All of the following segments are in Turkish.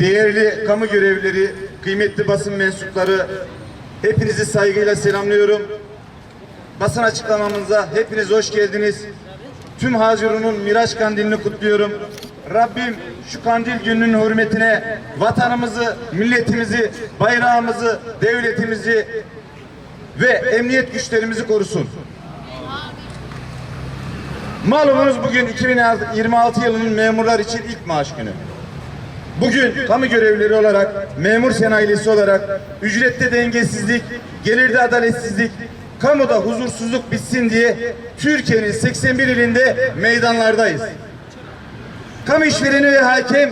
Değerli kamu görevlileri, kıymetli basın mensupları, hepinizi saygıyla selamlıyorum. Basın açıklamamıza hepiniz hoş geldiniz. Tüm Hazirun'un Miraç Kandilini kutluyorum. Rabbim şu kandil gününün hürmetine vatanımızı, milletimizi, bayrağımızı, devletimizi ve emniyet güçlerimizi korusun. Malumunuz bugün 2026 yılının memurlar için ilk maaş günü. Bugün kamu görevlileri olarak, memur senayilisi olarak ücrette dengesizlik, gelirde adaletsizlik, kamuda huzursuzluk bitsin diye Türkiye'nin 81 ilinde meydanlardayız. Kamu işvereni ve hakem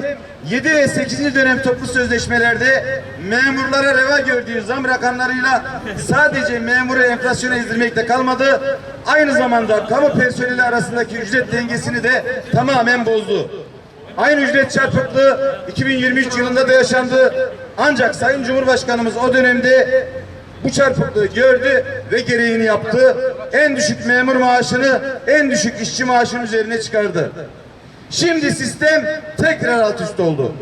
7 ve 8. dönem toplu sözleşmelerde memurlara reva gördüğü zam rakamlarıyla sadece memuru enflasyona ezdirmekte kalmadı, aynı zamanda kamu personeli arasındaki ücret dengesini de tamamen bozdu. Aynı ücret çarpıklığı 2023 yılında da yaşandı. Ancak Sayın Cumhurbaşkanımız o dönemde bu çarpıklığı gördü ve gereğini yaptı. En düşük memur maaşını en düşük işçi maaşının üzerine çıkardı. Şimdi sistem tekrar alt üst oldu.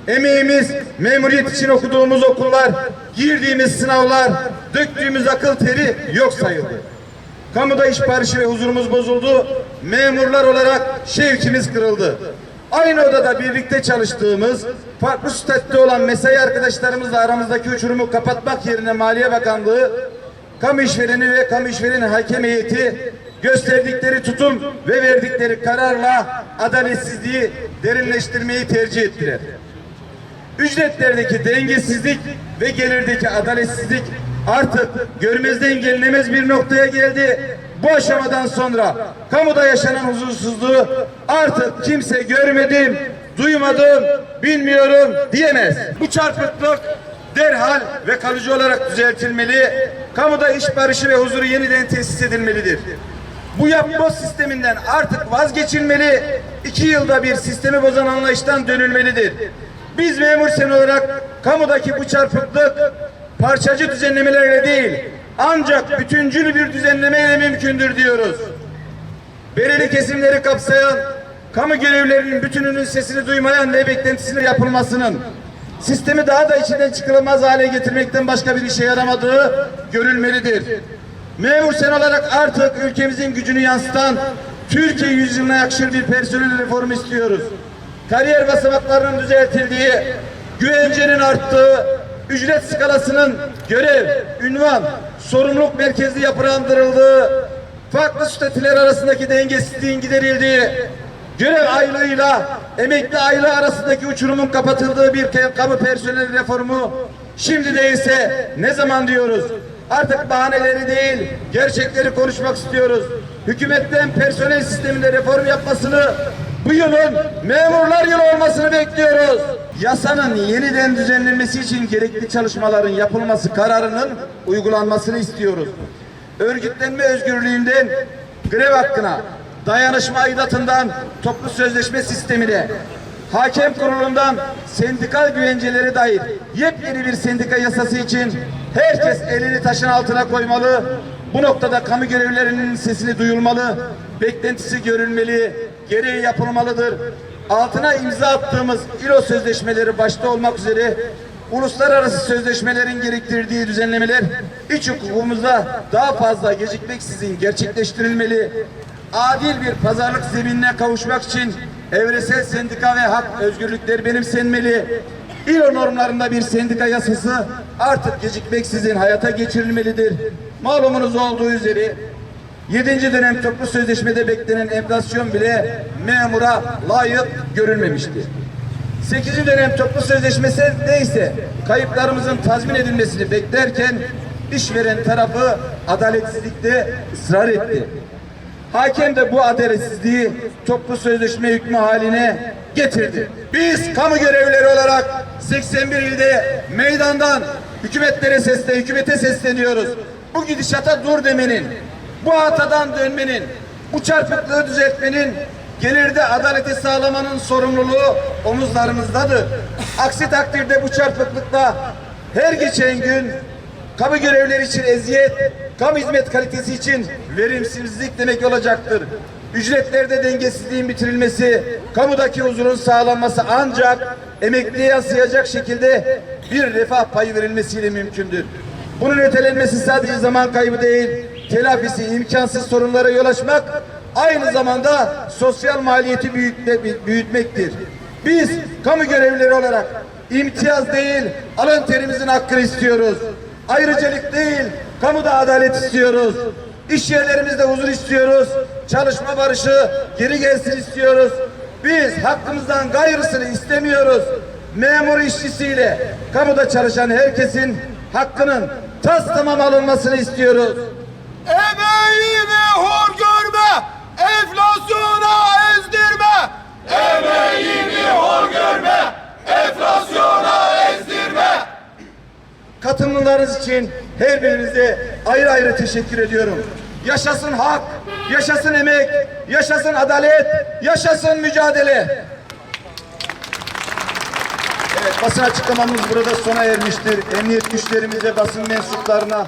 Emeğimiz, memuriyet için okuduğumuz okullar, girdiğimiz sınavlar, döktüğümüz akıl teri yok sayıldı. Kamuda iş barışı ve huzurumuz bozuldu. Memurlar olarak şevkimiz kırıldı. Aynı odada birlikte çalıştığımız, farklı statüde olan mesai arkadaşlarımızla aramızdaki uçurumu kapatmak yerine Maliye Bakanlığı, kamu işvereni ve kamu işvereni hakem heyeti gösterdikleri tutum ve verdikleri kararla adaletsizliği derinleştirmeyi tercih ettiler. Ücretlerdeki dengesizlik ve gelirdeki adaletsizlik artık görmezden gelinemez bir noktaya geldi. Bu aşamadan sonra kamuda yaşanan huzursuzluğu artık kimse görmedim, duymadım, bilmiyorum diyemez. Bu çarpıklık derhal ve kalıcı olarak düzeltilmeli. Kamuda iş barışı ve huzuru yeniden tesis edilmelidir. Bu yapboz sisteminden artık vazgeçilmeli. 2 yılda bir sistemi bozan anlayıştan dönülmelidir. Biz memur sen olarak kamudaki bu çarpıklık parçacı düzenlemelerle değil, ancak bütüncül bir düzenlemeyle mümkündür diyoruz. Belirli kesimleri kapsayan, kamu görevlilerinin bütününün sesini duymayan ve beklentisinin yapılmasının sistemi daha da içinden çıkılamaz hale getirmekten başka bir işe yaramadığı görülmelidir. Memur sen olarak artık ülkemizin gücünü yansıtan Türkiye yüzyılına yakışır bir personel reformu istiyoruz. Kariyer basamaklarının düzeltildiği, güvencenin arttığı, ücret skalasının görev, ünvan, sorumluluk merkezli yapılandırıldığı, farklı statüler arasındaki dengesizliğin giderildiği, görev aylığıyla emekli aylığı arasındaki uçurumun kapatıldığı bir kamu personeli reformu şimdi değilse ne zaman diyoruz? Artık bahaneleri değil, gerçekleri konuşmak istiyoruz. Hükümetten personel sisteminde reform yapmasını, bu yılın memurlar yılı olmasını bekliyoruz. Yasanın yeniden düzenlenmesi için gerekli çalışmaların yapılması kararının uygulanmasını istiyoruz. Örgütlenme özgürlüğünden grev hakkına, dayanışma aidatından toplu sözleşme sistemine, hakem kurulundan sendikal güvenceleri dair yepyeni bir sendika yasası için herkes elini taşın altına koymalı. Bu noktada kamu görevlilerinin sesini duyulmalı, beklentisi görülmeli, gereği yapılmalıdır. Altına imza attığımız İLO sözleşmeleri başta olmak üzere uluslararası sözleşmelerin gerektirdiği düzenlemeler iç hukukumuzda daha fazla gecikmeksizin gerçekleştirilmeli. Adil bir pazarlık zeminine kavuşmak için evresel sendika ve hak özgürlükleri benimsenmeli. İLO normlarında bir sendika yasası artık gecikmeksizin hayata geçirilmelidir. Malumunuz olduğu üzere 7. dönem toplu sözleşmede beklenen enflasyon bile memura layık görülmemişti. 8. dönem toplu sözleşmesinde ise kayıplarımızın tazmin edilmesini beklerken işveren tarafı adaletsizlikte ısrar etti. Hakem de bu adaletsizliği toplu sözleşme hükmü haline getirdi. Biz kamu görevlileri olarak 81 ilde meydandan hükümete sesleniyoruz. Bu gidişata dur demenin, bu hatadan dönmenin, bu çarpıklığı düzeltmenin, gelirde adaleti sağlamanın sorumluluğu omuzlarımızdadır. Aksi takdirde bu çarpıklıkla her geçen gün kamu görevlileri için eziyet, kamu hizmet kalitesi için verimsizlik demek olacaktır. Ücretlerde dengesizliğin bitirilmesi, kamudaki huzurun sağlanması ancak emekliye yansıyacak şekilde bir refah payı verilmesiyle mümkündür. Bunun ötelenmesi sadece zaman kaybı değil, telafisi imkansız sorunlara yol açmak, aynı zamanda sosyal maliyeti büyütmektir. Biz kamu görevlileri olarak imtiyaz değil, alın terimizin hakkını istiyoruz. Ayrıcalık değil, kamuda adalet istiyoruz. İş yerlerimizde huzur istiyoruz. Çalışma barışı geri gelsin istiyoruz. Biz hakkımızdan gayrısını istemiyoruz. Memur işçisiyle kamuda çalışan herkesin hakkının tamam alınmasını istiyoruz. Emeğimi hor görme, enflasyona ezdirme. Emeğimi hor görme, enflasyona ezdirme. Katılımlarınız için her birinize ayrı ayrı teşekkür ediyorum. Yaşasın hak, yaşasın emek, yaşasın adalet, yaşasın mücadele. Evet, basın açıklamamız burada sona ermiştir. Emniyet güçlerimize, basın mensuplarına